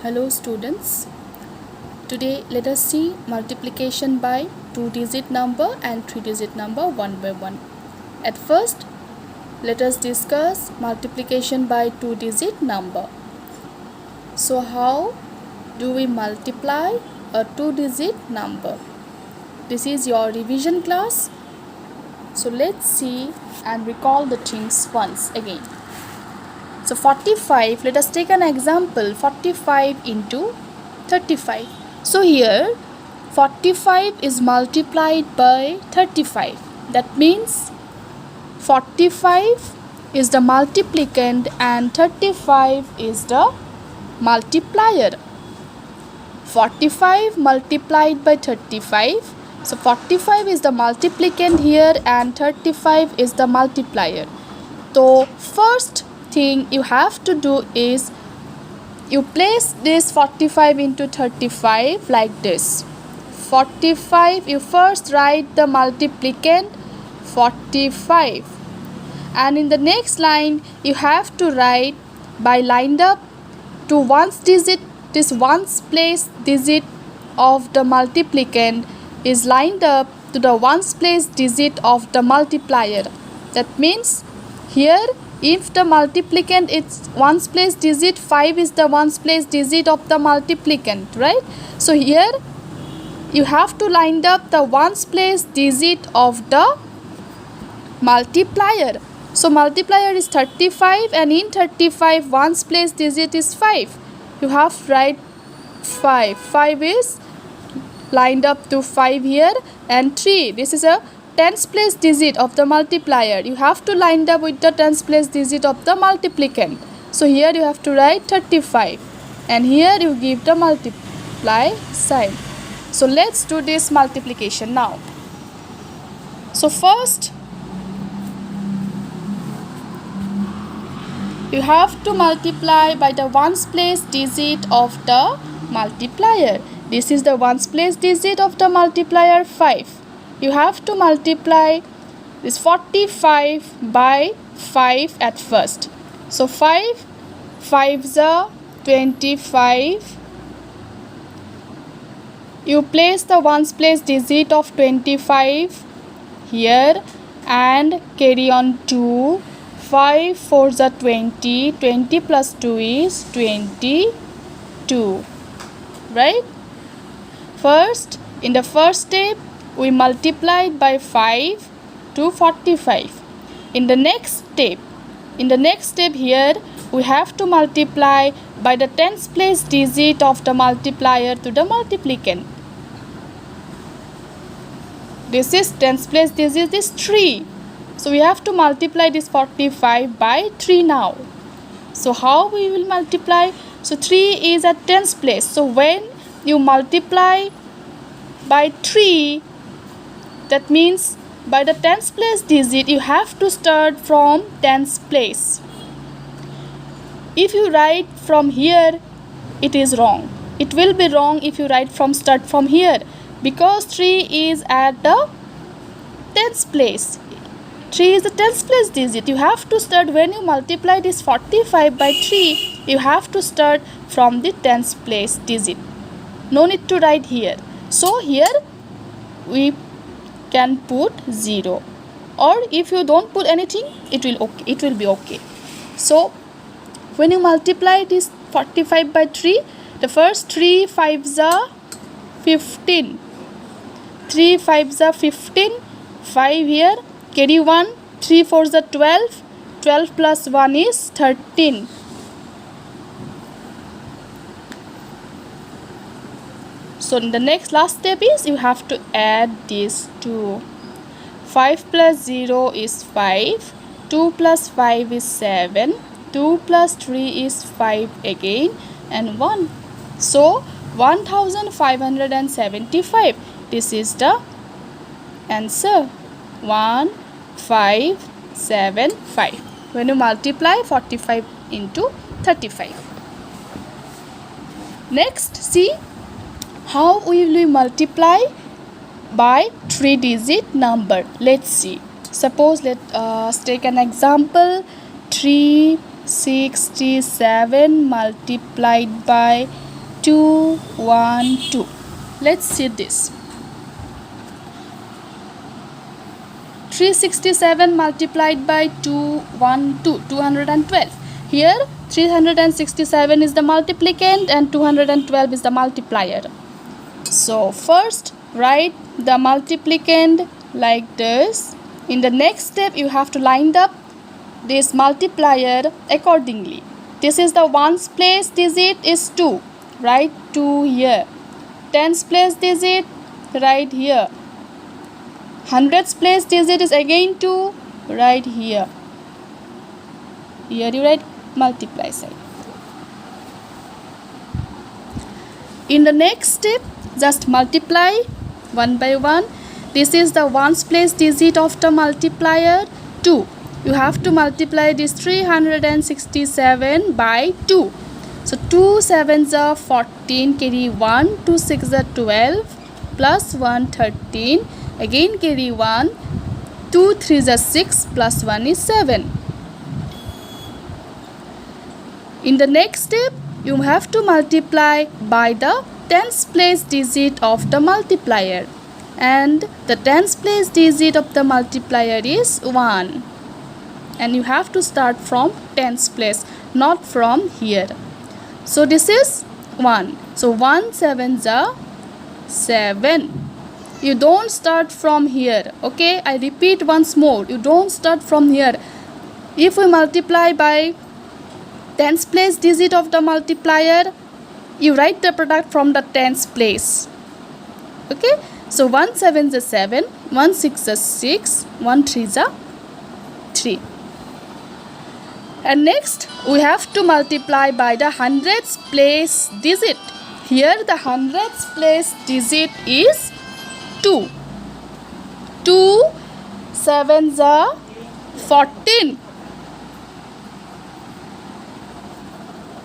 Hello students, today let us see multiplication by 2-digit number and 3-digit number one by one. At first, let us discuss multiplication by 2-digit number. So how do we multiply a 2-digit number? This is your revision class. So let's see and recall the things once again. So 45, let us take an example, 45 into 35. So here 45 is multiplied by 35. That means 45 is the multiplicand and 35 is the multiplier. 45 multiplied by 35. So 45 is the multiplicand here and 35 is the multiplier. So first thing you have to do is you place this 45 into 35 like this. 45, you first write the multiplicand 45, and in the next line you have to write by lined up to ones digit. This ones place digit of the multiplicand is lined up to the ones place digit of the multiplier. That means here if the multiplicand is ones place digit, 5 is the ones place digit of the multiplicand, right? So here you have to line up the ones place digit of the multiplier. So multiplier is 35 and in 35 ones place digit is 5. You have to write 5. 5 is lined up to 5 here, and 3, this is a tens place digit of the multiplier. You have to line up with the tens place digit of the multiplicand. So here you have to write 35 and here you give the multiply sign. So let's do this multiplication now. So first you have to multiply by the ones place digit of the multiplier. This is the ones place digit of the multiplier 5. You have to multiply this 45 by 5 at first. So 5 5s are 25. You place the ones place digit of 25 here and carry on 2. 5 4s are 20. 20 plus 2 is 22. Right? First, in the first step, we multiplied by 5 to 45. In the next step here, we have to multiply by the tens place digit of the multiplier to the multiplicand. This is tens place digit is 3. So we have to multiply this 45 by 3 now. So how we will multiply? So 3 is at tens place. So when you multiply by 3, that means by the tens place digit you have to start from tens place. If you write from here, it is wrong. It will be wrong if you write from start from here, because 3 is at the tens place. 3 is the tens place digit. You have to start when you multiply this 45 by 3. You have to start from the tens place digit. No need to write here. So here we can put 0, or if you don't put anything, it will be okay. So when you multiply this 45 by 3, the first 3 5s are 15. 3 5s are 15. 5 here, carry 1. 3 4s are 12. 12 plus 1 is 13. So in the next last step is you have to add these two. 5 plus 0 is 5. 2 plus 5 is 7. 2 plus 3 is 5 again, and 1. So 1575. This is the answer. 1575 when you multiply 45 into 35. Next, see how will we multiply by 3-digit number. Let's see. Suppose let's take an example. 367 multiplied by 2, 1, 2. Let's see this. 367 multiplied by 2, 1, 2, 212. Here 367 is the multiplicand and 212 is the multiplier. So first write the multiplicand like this. In the next step you have to line up this multiplier accordingly. This is the ones place digit is 2. Write 2 here. Tens place digit, right here. Hundreds place digit is again 2, right here. Here you write multiply sign. In the next step, just multiply one by one. This is the ones place digit of the multiplier 2. You have to multiply this 367 by 2. So 2 sevens are 14, carry 1, 2 6 are 12, plus 1 13, again carry 1, 2 3 are 6, plus 1 is 7. In the next step, you have to multiply by the tens place digit of the multiplier, and the tens place digit of the multiplier is 1, and you have to start from tens place, not from here. So this is 1. So 1 sevens are 7. You don't start from here. Okay, I repeat once more. You don't start from here. If we multiply by tens place digit of the multiplier, you write the product from the tens place. Okay, so 1 7 is 7, 1 6 is 6, 1 3 is 3. And next we have to multiply by the hundreds place digit. Here the hundreds place digit is 2. 2 sevens are 14.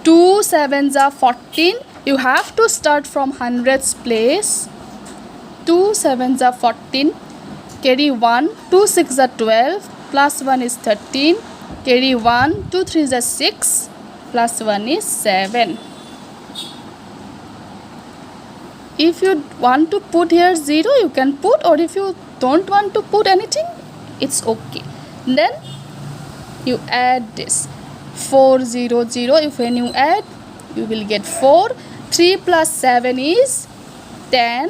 2 sevens are 14. You have to start from hundreds place. 2 sevens are 14. Carry 1. 2 6 are 12. Plus 1 is 13. Carry 1. 2 3 is 6. Plus 1 is 7. If you want to put here 0, you can put, or if you don't want to put anything, it's okay. Then you add this 4 0 0. If when you add, you will get 4. 3 plus 7 is 10.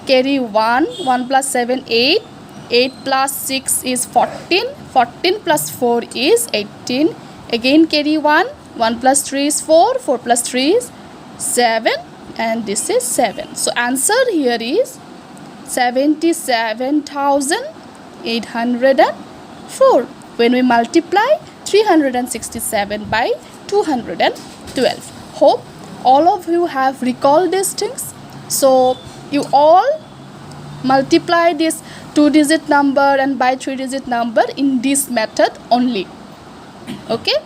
Carry 1. 1 plus 7 8. 8 plus 6 is 14. 14 plus 4 is 18. Again carry 1. 1 plus 3 is 4. 4 plus 3 is 7. And this is 7. So answer here is 77,804. When we multiply 367 by 212. Hope all of you have recalled these things. So you all multiply this 2-digit number and by 3-digit number in this method only. Okay.